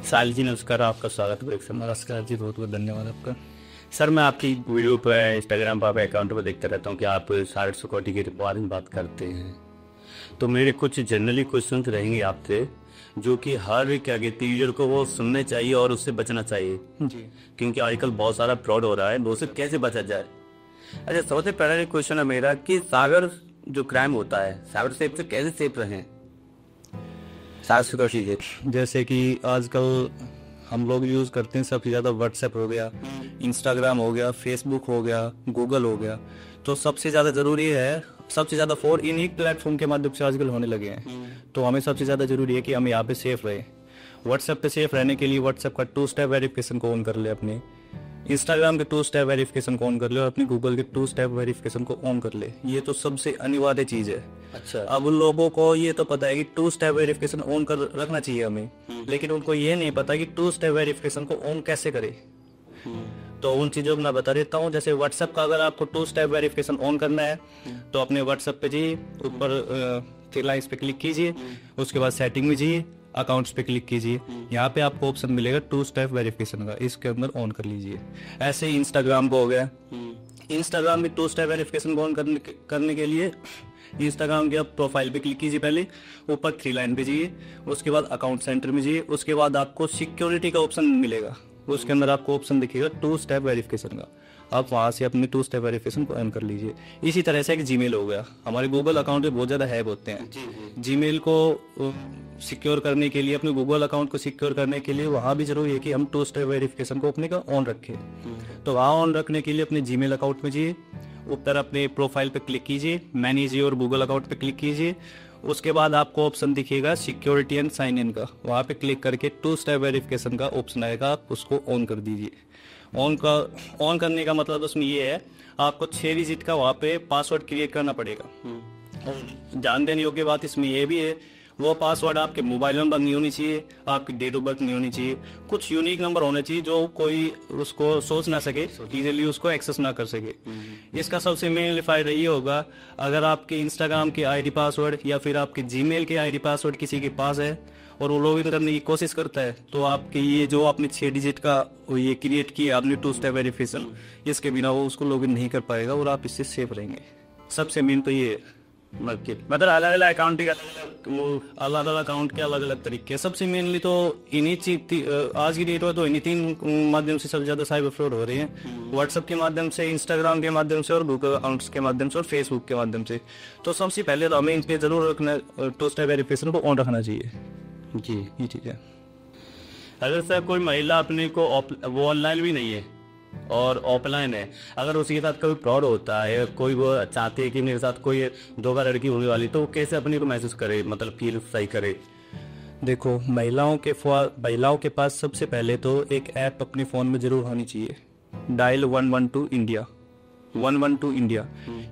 साहिल जी नमस्कार, आपका स्वागत है। सर नमस्कार जी, बहुत बहुत धन्यवाद आपका। सर मैं आपकी वीडियो पर इंस्टाग्राम पर अकाउंट पर देखता रहता हूँ कि आप साइबर सिक्योरिटी के बारे में बात करते हैं। तो मेरे कुछ जनरली क्वेश्चन रहेंगे आपसे, जो कि हर क्या कहते हैं यूजर को वो सुनने चाहिए और उससे बचना चाहिए जी। क्योंकि आजकल बहुत सारा फ्रॉड हो रहा है, तो उससे कैसे बचा जाए। अच्छा, सबसे पहला क्वेश्चन है मेरा कि साइबर जो क्राइम होता है, साइबर सेफ से कैसे सेफ रहें, साइबर सिक्योरिटी। जैसे कि आजकल हम लोग यूज़ करते हैं सबसे ज़्यादा व्हाट्सएप हो गया, इंस्टाग्राम हो गया, फेसबुक हो गया, गूगल हो गया। तो सबसे ज़्यादा ज़रूरी है, सबसे ज़्यादा फॉर इन्हीं प्लेटफॉर्म के माध्यम से आजकल होने लगे हैं। तो हमें सबसे ज़्यादा ज़रूरी है कि हम यहाँ पे सेफ रहें। व्हाट्सएप पे सेफ रहने के लिए व्हाट्सएप का 2 स्टेप वेरिफिकेशन को ऑन कर ले, अपने इंस्टाग्राम के 2 स्टेप वेरिफिकेशन को ऑन कर ले और अपनी गूगल के 2 स्टेप वेरिफिकेशन को ऑन कर ले। ये तो सबसे अनिवार्य चीज़ है। अच्छा, अब उन लोगों को ये तो पता है कि 2 स्टेप वेरिफिकेशन ऑन कर रखना चाहिए हमें, लेकिन उनको ये नहीं पता कि 2 स्टेप वेरिफिकेशन को ऑन कैसे करें। तो उन चीज़ों को मैं बता देता हूँ। जैसे व्हाट्सएप का अगर आपको 2 स्टेप वेरिफिकेशन ऑन करना है तो अपने व्हाट्सएप पे जाइए, ऊपर 3 लाइन्स पे क्लिक कीजिए, उसके बाद सेटिंग में जाइए, अकाउंट्स पे क्लिक कीजिए। यहाँ पे आपको ऑप्शन मिलेगा 2 स्टेप वेरिफिकेशन का, इसके अंदर ऑन कर लीजिए। ऐसे ही इंस्टाग्राम को हो गया, इंस्टाग्राम में 2 स्टेप वेरिफिकेशन को ऑन करने के लिए इंस्टाग्राम के आप प्रोफाइल पे क्लिक कीजिए, पहले ऊपर 3 लाइन पे जाइए, उसके बाद अकाउंट सेंटर में जाइए, उसके बाद आपको सिक्योरिटी का ऑप्शन मिलेगा, उसके अंदर आपको ऑप्शन दिखेगा 2 स्टेप वेरिफिकेशन का। आप वहाँ से अपने 2 स्टेप वेरिफिकेशन को ऑन कर लीजिए। इसी तरह से एक जीमेल हो गया, हमारे गूगल अकाउंट में बहुत ज़्यादा हैक होते हैं। जीमेल को सिक्योर करने के लिए, अपने गूगल अकाउंट को सिक्योर करने के लिए वहाँ भी जरूरी है कि हम 2 स्टेप वेरिफिकेशन को अपने का ऑन रखें। तो वहाँ ऑन रखने के लिए अपने जीमेल अकाउंट में जाइए, ऊपर अपने प्रोफाइल पे क्लिक कीजिए, मैनेज योर गूगल अकाउंट पे क्लिक कीजिए, उसके बाद आपको ऑप्शन दिखेगा सिक्योरिटी एंड साइन इन का, वहाँ पे क्लिक करके 2 स्टेप वेरिफिकेशन का ऑप्शन आएगा, आप उसको ऑन कर दीजिए। ऑन करने का मतलब उसमें ये है, आपको 6 डिजिट का वहाँ पे पासवर्ड क्रिएट करना पड़ेगा। और ध्यान देने योग्य बात इसमें ये भी है, वो पासवर्ड आपके मोबाइल नंबर नहीं होनी चाहिए, आपकी डेट ऑफ बर्थ नहीं होनी चाहिए, कुछ यूनिक नंबर होने चाहिए जो कोई उसको सोच ना सके, इजीली उसको एक्सेस ना कर सके। इसका सबसे मेन फायदा ये होगा, अगर आपके इंस्टाग्राम के आईडी पासवर्ड या फिर आपके जीमेल के आईडी पासवर्ड किसी के पास है और वो लॉगिन करने की कोशिश करता है, तो आपके ये जो आपने 6 डिजिट का ये क्रिएट किया आपने 2 स्टेप वेरिफिकेशन, इसके बिना वो उसको लॉगिन नहीं कर पाएगा और आप इससे सेफ रहेंगे। सबसे मेन तो ये मतलब अलग अलग अकाउंट के अलग अलग अकाउंट के अलग अलग तरीके। सबसे मेनली तो इन्हीं आज की डेट में तो इन्हीं 3 माध्यम से सबसे ज्यादा साइबर फ्रॉड हो रहे हैं, व्हाट्सएप के माध्यम से, इंस्टाग्राम के माध्यम से और गूगल अकाउंट्स के माध्यम से और फेसबुक के माध्यम से। तो सबसे पहले तो हमें इन पे जरूर रखना, 2 स्टेप वेरिफिकेशन को ऑन रखना चाहिए जी, ये चीज़ है। अगर सर कोई महिला अपने को वो ऑनलाइन भी नहीं है और ऑफलाइन है, अगर उसके साथ कोई फ्रॉड होता है, कोई वो चाहते है कि मेरे साथ कोई धोखा लड़की होने वाली, तो वो कैसे अपने को महसूस करे, मतलब फील सही करे। देखो, महिलाओं के पास सबसे पहले तो एक ऐप अपने फ़ोन में ज़रूर होनी चाहिए, डायल 112 इंडिया, 112 इंडिया।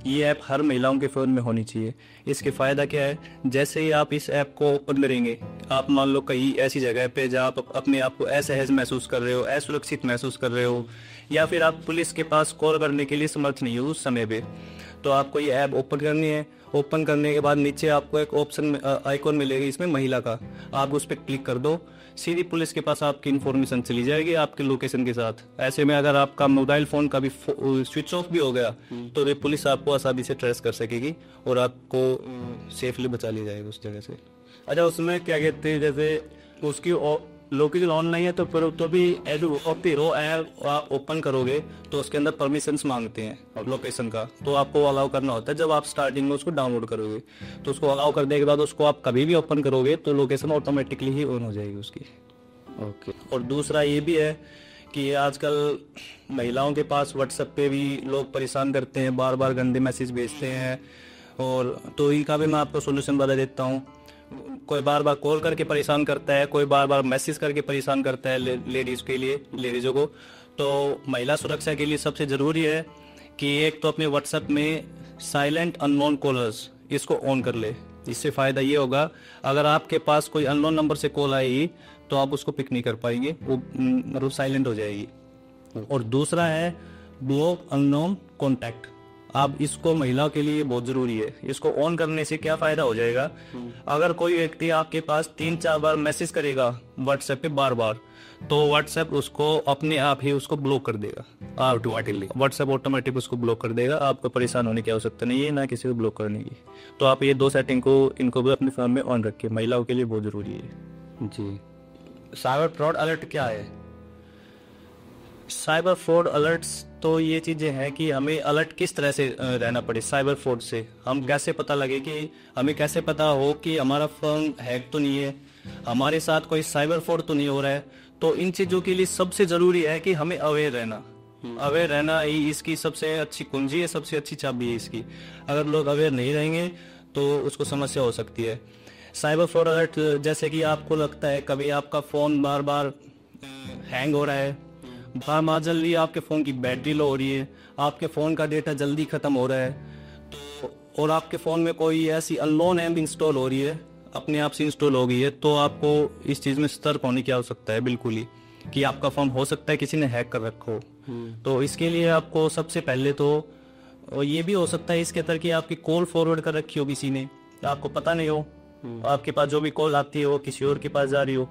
ये ऐप हर महिलाओं के फ़ोन में होनी चाहिए। इसके फ़ायदा क्या है, जैसे ही आप इस ऐप को ओपन करेंगे, आप मान लो कहीं ऐसी जगह पे जहाँ आप अपने आप को असहज महसूस कर रहे हो, असुरक्षित महसूस कर रहे हो, या फिर आप पुलिस के पास कॉल करने के लिए समर्थ नहीं हो उस समय पे, तो आपको ये ऐप ओपन करनी है। ओपन करने के बाद नीचे आपको एक ऑप्शन आइकॉन मिलेगा इसमें महिला का, आप उस पर क्लिक कर दो, सीधी पुलिस के पास आपकी इन्फॉर्मेशन चली जाएगी आपके लोकेशन के साथ। ऐसे में अगर आपका मोबाइल फ़ोन का भी स्विच ऑफ भी हो गया तो ये पुलिस आपको आसानी से ट्रेस कर सकेगी और आपको सेफली बचा लिया जाएगा उस जगह से। अच्छा, उसमें क्या कहते हैं, जैसे उसकी लोकेशन ऑन नहीं है तो फिर तो भी वो ऐप आप ओपन करोगे तो उसके अंदर परमिशंस मांगते हैं लोकेशन का, तो आपको अलाउ करना होता है। जब आप स्टार्टिंग में उसको डाउनलोड करोगे तो उसको अलाउ करने के बाद उसको आप कभी भी ओपन करोगे तो लोकेशन ऑटोमेटिकली ही ऑन हो जाएगी उसकी। ओके। और दूसरा ये भी है कि आजकल महिलाओं के पास व्हाट्सएप पे भी लोग परेशान करते हैं, बार बार गंदे मैसेज भेजते हैं, और तो इनका भी मैं आपको सोल्यूशन बता देता हूँ। कोई बार बार कॉल करके परेशान करता है, कोई बार बार मैसेज करके परेशान करता है लेडीज़ के लिए, लेडीज़ों को। तो महिला सुरक्षा के लिए सबसे ज़रूरी है कि एक तो अपने व्हाट्सएप में साइलेंट अननोन कॉलर्स इसको ऑन कर ले। इससे फ़ायदा ये होगा, अगर आपके पास कोई अननोन नंबर से कॉल आएगी तो आप उसको पिक नहीं कर पाएंगे, वो मतलब साइलेंट हो जाएगी। और दूसरा है ब्लॉक अननोन कॉन्टैक्ट। अब इसको महिलाओं के लिए बहुत जरूरी है। इसको ऑन करने से क्या फायदा हो जाएगा, अगर कोई व्यक्ति आपके पास 3-4 बार मैसेज करेगा व्हाट्सएप पे बार बार, तो व्हाट्सएप उसको अपने आप ही उसको ब्लॉक कर देगा ऑटोमेटिकली। व्हाट्सएप ऑटोमेटिक उसको ब्लॉक कर देगा, आपको परेशान होने की आवश्यकता नहीं है, ना किसी को ब्लॉक करने की। तो आप ये 2 सेटिंग को इनको भी अपने फोन में ऑन रखिए, महिलाओं के लिए बहुत जरूरी है जी। साइबर फ्रॉड अलर्ट क्या है? साइबर फ्रॉड अलर्ट्स तो ये चीजें हैं कि हमें अलर्ट किस तरह से रहना पड़े साइबर फ्रॉड से। हम कैसे पता लगे कि हमें कैसे पता हो कि हमारा फोन हैक तो नहीं है, हमारे साथ कोई साइबर फ्रॉड तो नहीं हो रहा है। तो इन चीजों के लिए सबसे जरूरी है कि हमें अवेयर रहना। अवेयर रहना ही इसकी सबसे अच्छी कुंजी है, सबसे अच्छी चाबी है इसकी। अगर लोग अवेयर नहीं रहेंगे तो उसको समस्या हो सकती है। साइबर फ्रॉड अलर्ट जैसे कि आपको लगता है कभी आपका फोन बार बार हैंग हो रहा है, बार बार जल्दी आपके फ़ोन की बैटरी लो हो रही है, आपके फ़ोन का डेटा जल्दी ख़त्म हो रहा है, तो और आपके फ़ोन में कोई ऐसी अननोन ऐप इंस्टॉल हो रही है, अपने आप से इंस्टॉल हो गई है, तो आपको इस चीज़ में सतर्क होने की आवश्यकता है बिल्कुल ही, कि आपका फ़ोन हो सकता है किसी ने हैक कर रखा हो। तो इसके लिए आपको सबसे पहले तो, और ये भी हो सकता है इसके अंदर कि आपकी कॉल फॉरवर्ड कर रखी हो किसी ने, आपको पता नहीं हो, आपके पास जो भी कॉल आती है वो किसी और के पास जा रही हो,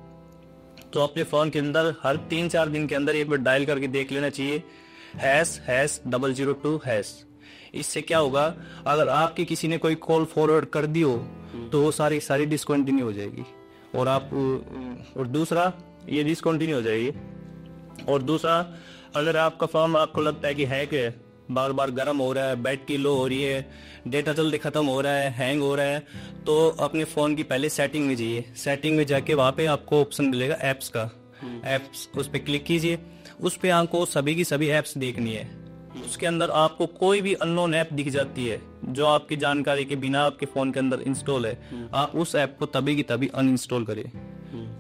तो अपने फोन के अंदर हर 3-4 दिन के अंदर एक बार डायल करके देख लेना चाहिए ##002#। इससे क्या होगा, अगर आपकी किसी ने कोई कॉल फॉरवर्ड कर दी हो तो वो सारी डिसकंटिन्यू हो जाएगी, और दूसरा ये डिसकंटिन्यू हो जाएगी। और दूसरा, अगर आपका फोन आपको लगता है कि हैक है, बार बार गर्म हो रहा है, बैटरी लो हो रही है, डेटा जल्दी खत्म हो रहा है, हैंग हो रहा है, तो अपने फ़ोन की पहले सेटिंग में जाइए। सेटिंग में जाके वहाँ पे आपको ऑप्शन मिलेगा ऐप्स का, ऐप्स उस पर क्लिक कीजिए। उस पर आपको सभी की सभी ऐप्स देखनी है। उसके अंदर आपको कोई भी अननोन ऐप दिख जाती है जो आपकी जानकारी के बिना आपके फ़ोन के अंदर इंस्टॉल है, आप उस ऐप को तभी की तभी अनइंस्टॉल करें।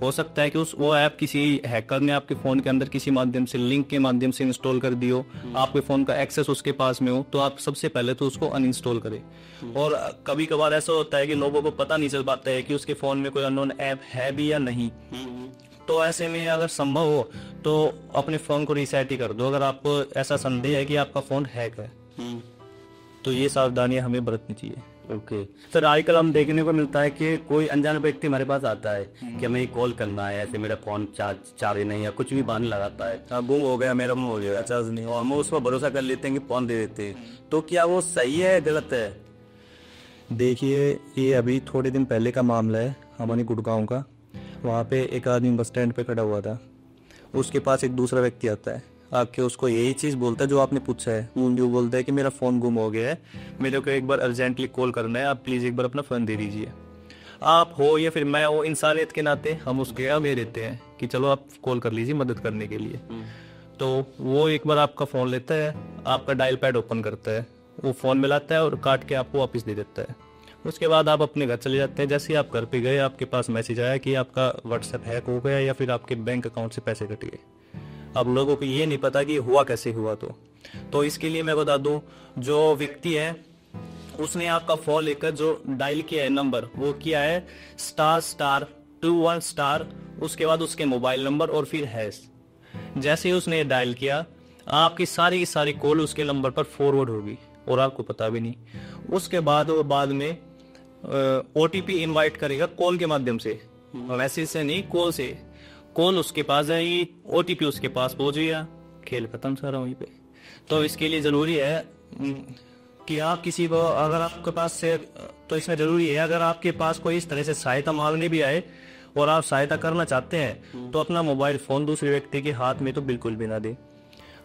हो सकता है कि वो ऐप किसी हैकर ने आपके फोन के अंदर किसी माध्यम से, लिंक के माध्यम से इंस्टॉल कर दी हो, आपके फोन का एक्सेस उसके पास में हो, तो आप सबसे पहले तो उसको अनइंस्टॉल करें। और कभी कभार ऐसा होता है कि लोगों को पता नहीं चल पाता है कि उसके फोन में कोई अननोन ऐप है भी या नहीं, तो ऐसे में अगर संभव हो तो अपने फोन को रीसेट ही कर दो, अगर आपको ऐसा संदेह है कि आपका फोन हैक है। तो ये सावधानियां हमें बरतनी चाहिए। ओके सर, आजकल हम देखने को मिलता है कि कोई अनजान व्यक्ति हमारे पास आता है कि हमें कॉल करना है, ऐसे मेरा फोन चार्ज नहीं है, कुछ भी बहाना लगाता है, गुम हो गया, मेरा गुम हो गया, चार्ज नहीं, और हम उस पर भरोसा कर लेते हैं कि फोन दे देते हैं। तो क्या वो सही है, गलत है? देखिए, ये अभी थोड़े दिन पहले का मामला है हमारे गुड़गांव का। वहाँ पे एक आदमी बस स्टैंड पे खड़ा हुआ था, उसके पास एक दूसरा व्यक्ति आता है, आके उसको यही चीज़ बोलता है जो आपने पूछा है। जो बोलता है कि मेरा फ़ोन गुम हो गया है, मेरे को एक बार अर्जेंटली कॉल करना है, आप प्लीज़ एक बार अपना फ़ोन दे दीजिए। आप हो या फिर मैं हो, इंसानियत के नाते हम उसके आगे देते हैं कि चलो आप कॉल कर लीजिए मदद करने के लिए। तो वो एक बार आपका फ़ोन लेता है, आपका डायल पैड ओपन करता है, वो फ़ोन मिलाता है और काट के आपको वापस दे देता है। उसके बाद आप अपने घर चले जाते हैं। जैसे ही आप घर पे गए, आपके पास मैसेज आया कि आपका व्हाट्सएप हैक हो गया या फिर आपके बैंक अकाउंट से पैसे कट गए। अब लोगों को ये नहीं पता कि हुआ कैसे हुआ। तो इसके लिए मैं बता दूं, जो व्यक्ति है उसने आपका फोन लेकर जो डायल किया है नंबर, वो किया है ***21*, उसके बाद उसके मोबाइल नंबर और फिर हैश। जैसे ही उसने डायल किया, आपकी सारी की सारी कॉल उसके नंबर पर फॉरवर्ड होगी और आपको पता भी नहीं। उसके बाद वो बाद में OTP इनवाइट करेगा कॉल के माध्यम से, मैसेज से नहीं, कॉल से। कॉल उसके पास जाएगी, OTP उसके पास पहुंच गया, खेल खत्म सारा वहीं पे। तो इसके लिए जरूरी है कि आप किसी को, अगर आपके पास से, तो इसमें जरूरी है अगर आपके पास कोई इस तरह से सहायता मांगने भी आए और आप सहायता करना चाहते हैं, तो अपना मोबाइल फोन दूसरे व्यक्ति के हाथ में तो बिल्कुल भी ना दे।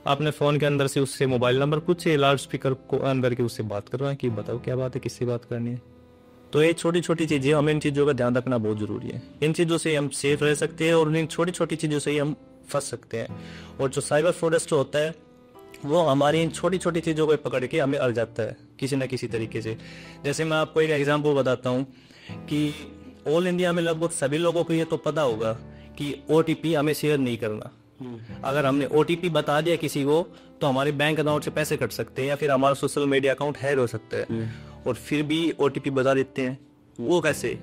अपने फोन के अंदर से उससे मोबाइल नंबर पूछे, लाउड स्पीकर को ऑन करके उससे बात करवाएं कि बताओ क्या बात है, किससे बात करनी है। तो ये छोटी छोटी चीजें, हमें इन चीजों का ध्यान रखना बहुत जरूरी है। इन चीजों से हम सेफ रह सकते हैं और इन छोटी छोटी चीजों से ही हम फंस सकते हैं। और जो साइबर फ्रॉडस्टर होता है, वो हमारी इन छोटी छोटी चीजों को पकड़ के हमें अड़ जाता है किसी न किसी तरीके से। जैसे मैं आपको एक एग्जाम्पल बताता हूँ कि ऑल इंडिया में लगभग सभी लोगों को ये तो पता होगा कि OTP हमें शेयर नहीं करना। अगर हमने OTP बता दिया किसी को, तो हमारे बैंक अकाउंट से पैसे कट सकते हैं या फिर हमारा सोशल मीडिया अकाउंट हैक हो सकता है। और फिर भी OTP बता देते हैं, वो कैसे?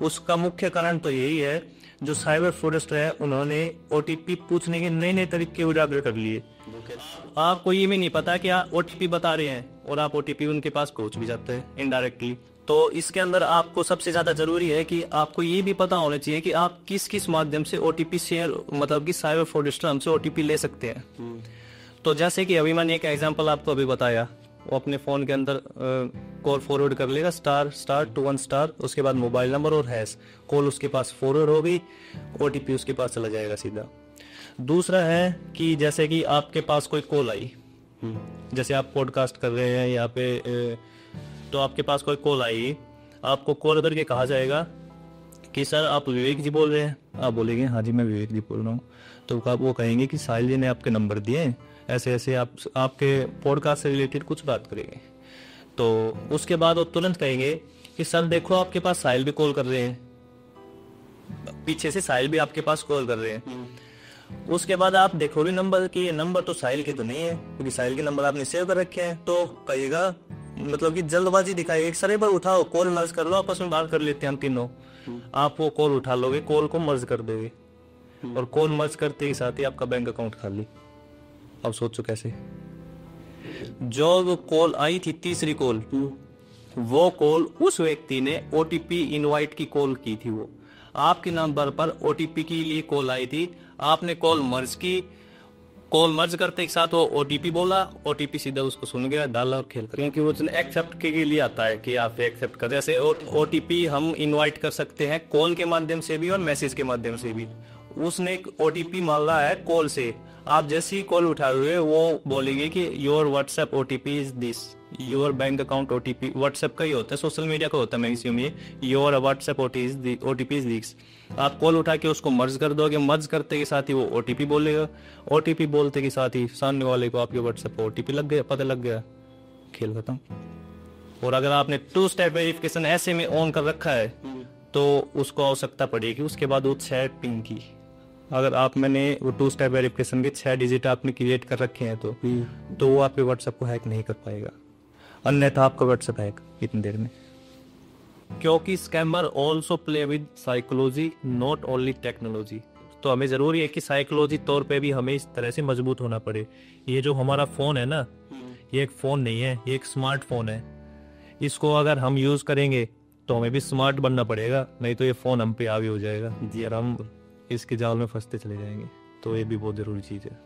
उसका मुख्य कारण तो यही है, जो साइबर फ्रॉडस्टर है उन्होंने OTP पूछने के नए नए तरीके उजागर कर लिए। आपको ये भी नहीं पता कि आप OTP बता रहे हैं, और आप ओटीपी उनके पास पहुंच भी जाते हैं इनडायरेक्टली। तो इसके अंदर आपको सबसे ज्यादा जरूरी है कि आपको ये भी पता होना चाहिए कि आप किस किस माध्यम से ओटीपी शेयर, मतलब कि साइबर फ्रॉडस्टर हमसे ओटीपी ले सकते हैं। तो जैसे कि अभी मैंने एक एग्जांपल आपको अभी बताया, वो अपने फ़ोन के अंदर कॉल फॉरवर्ड कर लेगा ***21*, उसके बाद मोबाइल नंबर और हैश, कॉल उसके पास फॉरवर्ड हो गई, ओटीपी उसके पास चला जाएगा सीधा। दूसरा है कि जैसे कि आपके पास कोई कॉल आई, जैसे आप पॉडकास्ट कर रहे हैं यहाँ पे, तो आपके पास कोई कॉल आई, आपको कॉल करके कहा जाएगा कि सर आप विवेक जी बोल रहे हैं। आप बोलेंगे हाँ जी मैं विवेक जी बोल रहा हूँ। तो आप वो कहेंगे कि साहिल जी ने आपके नंबर दिए, ऐसे ऐसे आप आपके पॉडकास्ट से रिलेटेड कुछ बात करेंगे। तो उसके बाद वो तुरंत कहेंगे कि सर देखो आपके पास साहिल भी कॉल कर रहे हैं, पीछे से साहिल भी आपके पास कॉल कर रहे हैं। उसके बाद आप देखोगे नंबर कि ये नंबर तो साहिल के तो नहीं है, क्योंकि साहिल के नंबर आपने सेव कर रखे हैं। तो कहेगा, मतलब कि जल्दबाजी दिखाएगा, सर एक बार उठाओ, कॉल मर्ज कर लो, आपस में बात कर लेते हैं हम तीनों। आप वो कॉल उठा लोगे, कॉल को मर्ज कर दोगे, और कॉल मर्ज करते ही साथ ही आपका बैंक अकाउंट खाली। अब सोचो कैसे। जो कॉल आई थी तीसरी कॉल, वो कॉल उस व्यक्ति ने ओटीपी इनवाइट की कॉल की थी, वो आपके नंबर पर ओटीपी के लिए कॉल आई थी, आपने कॉल मर्ज की, कॉल मर्ज करते एक साथ वो ओटीपी बोला, ओटीपी सीधा उसको सुन गया, डाला और खेल कर, क्योंकि वो एक्सेप्ट के लिए आता है कि आप एक्सेप्ट कर। जैसे ओटीपी हम इनवाइट कर सकते हैं कॉल के माध्यम से भी और मैसेज के माध्यम से भी। उसने ओटीपी मांगा है कॉल से, आप जैसे ही कॉल उठा रहे हो वो बोलेंगे कि your WhatsApp OTP is this, your bank account OTP, WhatsApp का ही होता है, सोशल मीडिया का होता है मैक्सिमम ये, your WhatsApp OTP is this. आप कॉल उठा के उसको मर्ज कर दोगे, मर्ज करते के साथ ही वो ओटीपी बोलेगा, ओटीपी बोलते के साथ ही सामने वाले को आपके व्हाट्सएप पर ओटीपी लग गया, पता लग गया, खेल खत्म। और अगर आपने 2 स्टेप वेरिफिकेशन ऐसे में ऑन कर रखा है तो उसको आवश्यकता पड़ेगी उसके बाद वो 6 पिन की। अगर आप मैंने वो 2 स्टेप वेरिफिकेशन के 6 डिजिट आपने क्रिएट कर रखे हैं तो वो आपके व्हाट्सएप को हैक नहीं कर पाएगा, अन्यथा आपका व्हाट्सएप हैक इतनी देर में। क्योंकि scammer also play with psychology not only technology. तो हमें जरूरी है कि साइकोलॉजी तौर पे भी हमें इस तरह से मजबूत होना पड़े। ये जो हमारा फोन है ना, ये एक फोन नहीं है, ये एक स्मार्टफोन है। इसको अगर हम यूज करेंगे तो हमें भी स्मार्ट बनना पड़ेगा, नहीं तो ये फोन हम पे हावी हो जाएगा जी, और हम इसके जाल में फंसते चले जाएंगे। तो ये भी बहुत जरूरी चीज है।